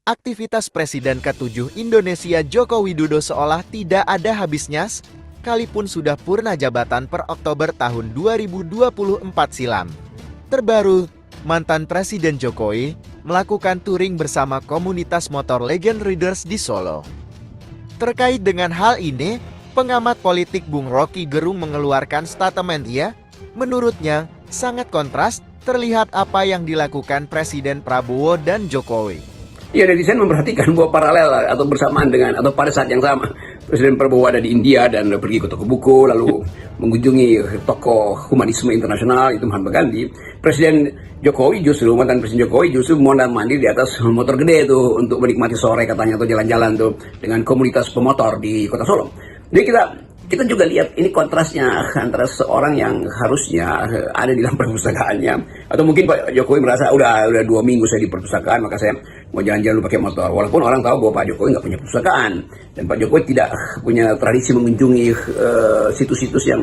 Aktivitas Presiden ke-7 Indonesia Joko Widodo seolah tidak ada habisnya, sekalipun sudah purna jabatan per Oktober tahun 2024 silam. Terbaru, mantan Presiden Jokowi melakukan touring bersama komunitas motor Legend Riders di Solo. Terkait dengan hal ini, pengamat politik Bung Rocky Gerung mengeluarkan statement menurutnya sangat kontras terlihat apa yang dilakukan Presiden Prabowo dan Jokowi. Ya, netizen memperhatikan bahwa paralel atau bersamaan dengan atau pada saat yang sama Presiden Prabowo ada di India dan pergi ke toko buku lalu mengunjungi tokoh humanisme internasional itu Mahatma Gandhi. Presiden Jokowi mantan Presiden Jokowi justru mondar-mandir di atas motor gede itu untuk menikmati sore katanya atau jalan-jalan tuh dengan komunitas pemotor di Kota Solo. Jadi kita juga lihat ini kontrasnya antara seorang yang harusnya ada di dalam perpustakaannya, atau mungkin Pak Jokowi merasa udah 2 minggu saya di perpustakaan maka saya mau jalan-jalan pakai motor, walaupun orang tahu bahwa Pak Jokowi nggak punya perpustakaan dan Pak Jokowi tidak punya tradisi mengunjungi situs-situs yang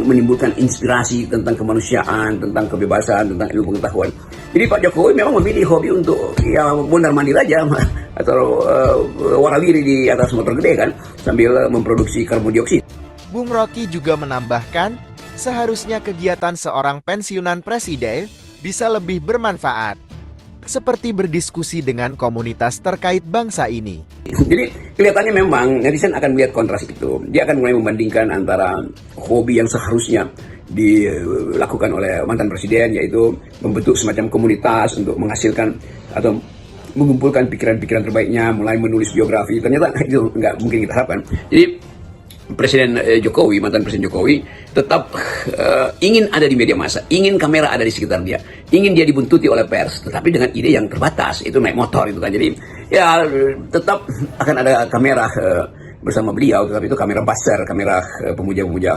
menimbulkan inspirasi tentang kemanusiaan, tentang kebebasan, tentang ilmu pengetahuan. Jadi Pak Jokowi memang memilih hobi untuk ya mondar-mandir aja atau warawiri di atas motor gede kan sambil memproduksi karbon dioksida. Bung Rocky juga menambahkan, seharusnya kegiatan seorang pensiunan presiden bisa lebih bermanfaat, seperti berdiskusi dengan komunitas terkait bangsa ini. Jadi kelihatannya memang netizen akan melihat kontras itu. Dia akan mulai membandingkan antara hobi yang seharusnya dilakukan oleh mantan presiden, yaitu membentuk semacam komunitas untuk menghasilkan atau mengumpulkan pikiran-pikiran terbaiknya, mulai menulis biografi. Ternyata itu nggak mungkin kita harapkan. Jadi Presiden Jokowi, mantan Presiden Jokowi, tetap ingin ada di media massa, ingin kamera ada di sekitar dia, ingin dia dibuntuti oleh pers, tetapi dengan ide yang terbatas, itu naik motor itu kan. Jadi ya tetap akan ada kamera bersama beliau, tetapi itu kamera buzzer, kamera pemuja-pemuja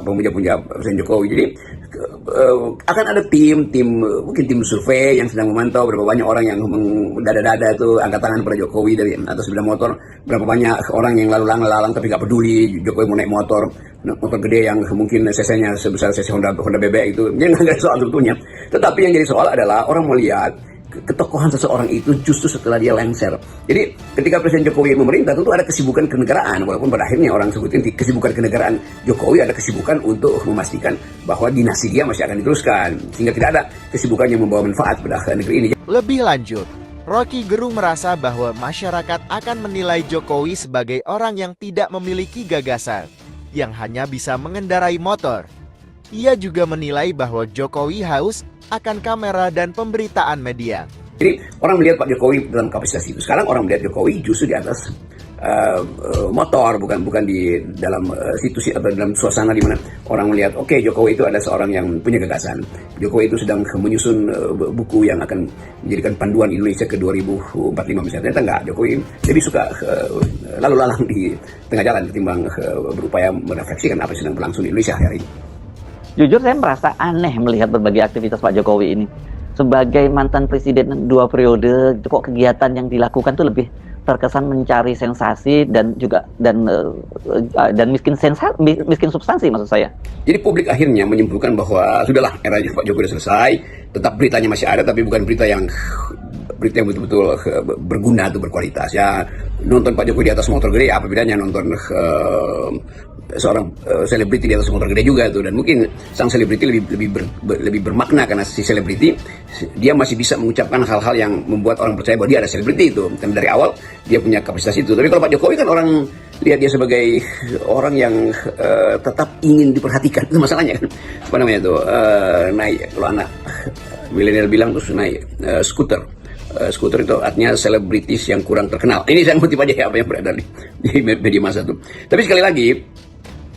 pemuja-pemuja Presiden Jokowi. Jadi akan ada mungkin tim survei yang sedang memantau berapa banyak orang yang dada-dada itu angkat tangan pada Jokowi dari atas sepeda motor, berapa banyak orang yang lalu-lalang tapi nggak peduli Jokowi mau naik motor gede yang mungkin cc-nya sebesar cc Honda Bebek itu. Jadi nggak ada soal sebetulnya, tetapi yang jadi soal adalah orang melihat ketokohan seseorang itu justru setelah dia lengser. Jadi ketika Presiden Jokowi memerintah tentu ada kesibukan kenegaraan, walaupun pada akhirnya orang sebutin kesibukan kenegaraan Jokowi ada kesibukan untuk memastikan bahwa dinasti dia masih akan diteruskan, sehingga tidak ada kesibukan yang membawa manfaat pada negeri ini. Lebih lanjut, Rocky Gerung merasa bahwa masyarakat akan menilai Jokowi sebagai orang yang tidak memiliki gagasan, yang hanya bisa mengendarai motor. Ia juga menilai bahwa Jokowi haus akan kamera dan pemberitaan media. Jadi orang melihat Pak Jokowi dalam kapasitas itu. Sekarang orang melihat Jokowi justru di atas motor, bukan di dalam situasi atau dalam suasana di mana orang melihat oke, Jokowi itu adalah seorang yang punya gagasan. Jokowi itu sedang menyusun buku yang akan menjadikan panduan Indonesia ke 2045 misalnya. Ternyata enggak, Jokowi lebih suka lalu lalang di tengah jalan ketimbang berupaya merefleksikan apa yang sedang berlangsung di Indonesia hari ini. Jujur saya merasa aneh melihat berbagai aktivitas Pak Jokowi ini. Sebagai mantan presiden 2 periode, kok kegiatan yang dilakukan tuh lebih terkesan mencari sensasi dan miskin substansi maksud saya. Jadi publik akhirnya menyimpulkan bahwa sudahlah era Pak Jokowi sudah selesai, tetap beritanya masih ada tapi bukan berita yang betul-betul berguna atau berkualitas. Ya, nonton Pak Jokowi di atas motor gede apa bedanya nonton seorang selebriti di atas motor gede juga tuh. Dan mungkin sang selebriti lebih bermakna karena si selebriti dia masih bisa mengucapkan hal-hal yang membuat orang percaya bahwa dia ada selebriti itu, dan dari awal dia punya kapasitas itu. Tapi kalau Pak Jokowi kan orang lihat dia sebagai orang yang tetap ingin diperhatikan, itu masalahnya kan. Apa namanya tuh naik, kalau anak milenial bilang terus naik skuter. Skuter itu artinya selebritis yang kurang terkenal. Ini saya ngutip aja apa yang beredar di media massa itu. Tapi sekali lagi,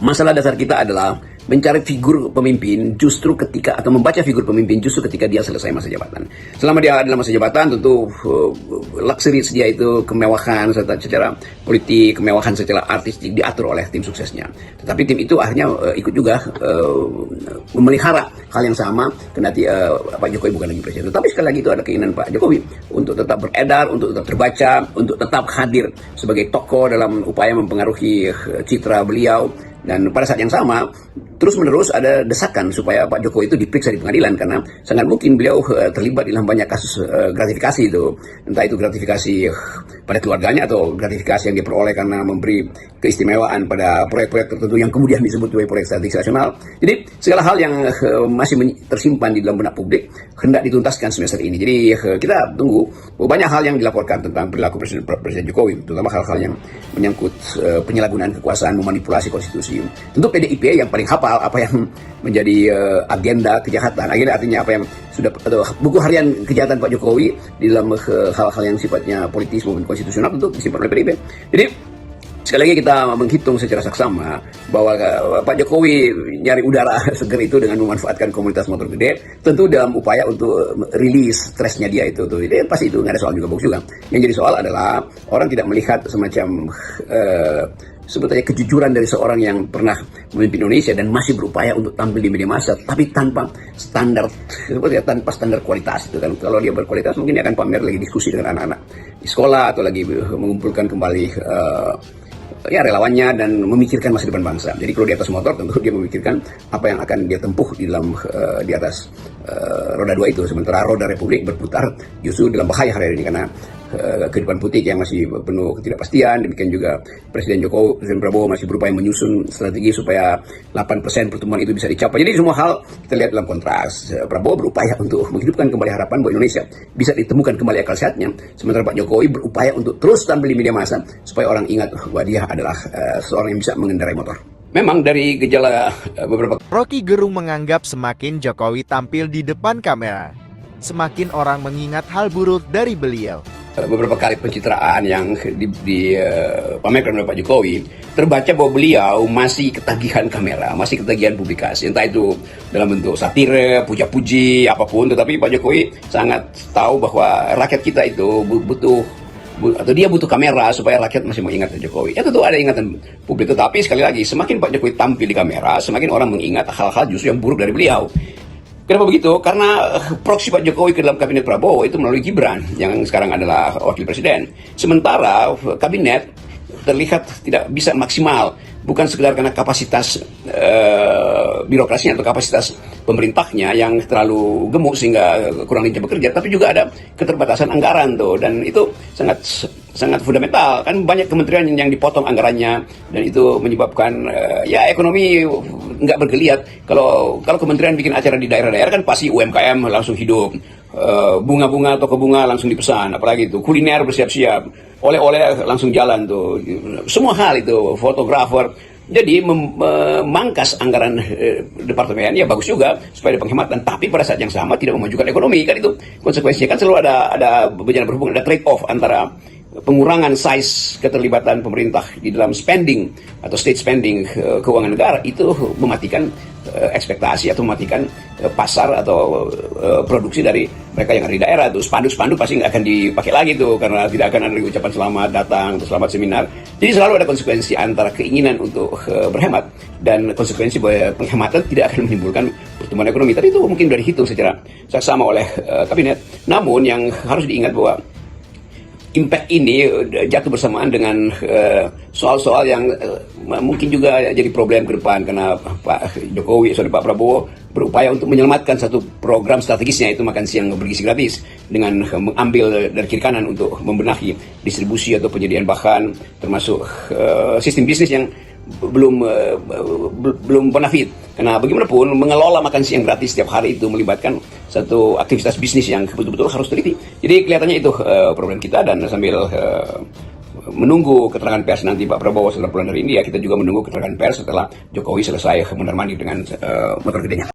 masalah dasar kita adalah mencari figur pemimpin justru ketika, atau membaca figur pemimpin justru ketika dia selesai masa jabatan. Selama dia dalam masa jabatan tentu luxury dia itu kemewahan secara politik, kemewahan secara artistik diatur oleh tim suksesnya. Tetapi tim itu akhirnya ikut juga memelihara hal yang sama kendati Pak Jokowi bukan lagi presiden. Tetapi sekali lagi itu ada keinginan Pak Jokowi untuk tetap beredar, untuk tetap terbaca, untuk tetap hadir sebagai tokoh dalam upaya mempengaruhi citra beliau. Dan pada saat yang sama, terus-menerus ada desakan supaya Pak Jokowi itu diperiksa di pengadilan karena sangat mungkin beliau terlibat dalam banyak kasus gratifikasi itu, entah itu gratifikasi pada keluarganya atau gratifikasi yang diperoleh karena memberi keistimewaan pada proyek-proyek tertentu yang kemudian disebut sebagai proyek strategis nasional. Jadi segala hal yang masih tersimpan di dalam benak publik hendak dituntaskan semester ini. Jadi kita tunggu banyak hal yang dilaporkan tentang perilaku Presiden Jokowi, terutama hal-hal yang menyangkut penyalahgunaan kekuasaan, memanipulasi konstitusi. Tentu PDIP yang paling hafal apa yang menjadi agenda kejahatan. Agenda artinya apa yang sudah atau buku harian kejahatan Pak Jokowi di dalam hal-hal yang sifatnya politis maupun konstitusional tentu disimpan oleh PDIP. Jadi sekali lagi kita menghitung secara saksama bahwa Pak Jokowi nyari udara segar itu dengan memanfaatkan komunitas motor gede, tentu dalam upaya untuk rilis stresnya dia itu. Jadi pasti itu nggak ada soal juga bagus juga. Yang jadi soal adalah orang tidak melihat semacam sebetulnya kejujuran dari seorang yang pernah memimpin Indonesia dan masih berupaya untuk tampil di media massa, tapi tanpa standar, sebetulnya tanpa standar kualitas itu kan. Kalau dia berkualitas mungkin dia akan pamer lagi diskusi dengan anak-anak di sekolah atau lagi mengumpulkan kembali ya relawannya dan memikirkan masa depan bangsa. Jadi kalau di atas motor tentu dia memikirkan apa yang akan dia tempuh di dalam di atas roda 2 itu, sementara roda Republik berputar justru dalam bahaya hari ini karena kehidupan politik yang masih penuh ketidakpastian. Demikian juga Presiden Prabowo masih berupaya menyusun strategi supaya 8% pertumbuhan itu bisa dicapai. Jadi semua hal kita lihat dalam kontras. Prabowo berupaya untuk menghidupkan kembali harapan bahwa Indonesia bisa ditemukan kembali akal sehatnya, sementara Pak Jokowi berupaya untuk terus tampil di media massa supaya orang ingat bahwa dia adalah seorang yang bisa mengendarai motor. Memang dari gejala beberapa Rocky Gerung menganggap semakin Jokowi tampil di depan kamera, semakin orang mengingat hal buruk dari beliau. Beberapa kali pencitraan yang dipamerkan oleh Pak Jokowi, terbaca bahwa beliau masih ketagihan kamera, masih ketagihan publikasi, entah itu dalam bentuk satire, puja-puji, apapun. Tetapi Pak Jokowi sangat tahu bahwa rakyat kita itu atau dia butuh kamera supaya rakyat masih mengingat Pak Jokowi. Ya tentu ada ingatan publik, tetapi sekali lagi semakin Pak Jokowi tampil di kamera, semakin orang mengingat hal-hal justru yang buruk dari beliau. Kenapa begitu? Karena proksi Pak Jokowi ke dalam kabinet Prabowo itu melalui Gibran yang sekarang adalah wakil presiden. Sementara kabinet terlihat tidak bisa maksimal, bukan sekedar karena kapasitas birokrasinya atau kapasitas pemerintahnya yang terlalu gemuk sehingga kurang lincah bekerja, tapi juga ada keterbatasan anggaran tuh, dan itu sangat fundamental. Kan banyak kementerian yang dipotong anggarannya dan itu menyebabkan ya ekonomi nggak bergeliat. Kalau kementerian bikin acara di daerah-daerah kan pasti UMKM langsung hidup, bunga-bunga toko bunga langsung dipesan, apalagi itu kuliner bersiap-siap, oleh-oleh langsung jalan tuh, semua hal itu, fotografer. Jadi memangkas anggaran departemen ya bagus juga supaya ada penghematan, tapi pada saat yang sama tidak memajukan ekonomi, kan itu konsekuensinya. Kan selalu ada berhubungan, ada trade off antara pengurangan size keterlibatan pemerintah di dalam spending atau state spending keuangan negara, itu mematikan ekspektasi atau mematikan pasar atau produksi dari mereka yang ada di daerah. Tuh spanduk-spanduk pasti nggak akan dipakai lagi tuh karena tidak akan ada ucapan selamat datang atau selamat seminar. Jadi selalu ada konsekuensi antara keinginan untuk berhemat dan konsekuensi bahwa penghematan tidak akan menimbulkan pertumbuhan ekonomi. Tapi itu mungkin sudah dihitung secara saksama oleh kabinet. Namun yang harus diingat bahwa impact ini jatuh bersamaan dengan soal-soal yang mungkin juga jadi problem ke depan karena Pak Jokowi, Pak Prabowo berupaya untuk menyelamatkan satu program strategisnya, itu makan siang bergizi gratis, dengan mengambil dari kiri kanan untuk membenahi distribusi atau penyediaan bahan, termasuk sistem bisnis yang belum pernah fit. Karena bagaimanapun mengelola makan siang gratis setiap hari itu melibatkan satu aktivitas bisnis yang betul-betul harus teliti. Jadi kelihatannya itu problem kita, dan sambil menunggu keterangan pers nanti Pak Prabowo setelah pulang dari India, kita juga menunggu keterangan pers setelah Jokowi selesai mondar-mandir dengan motor gedenya.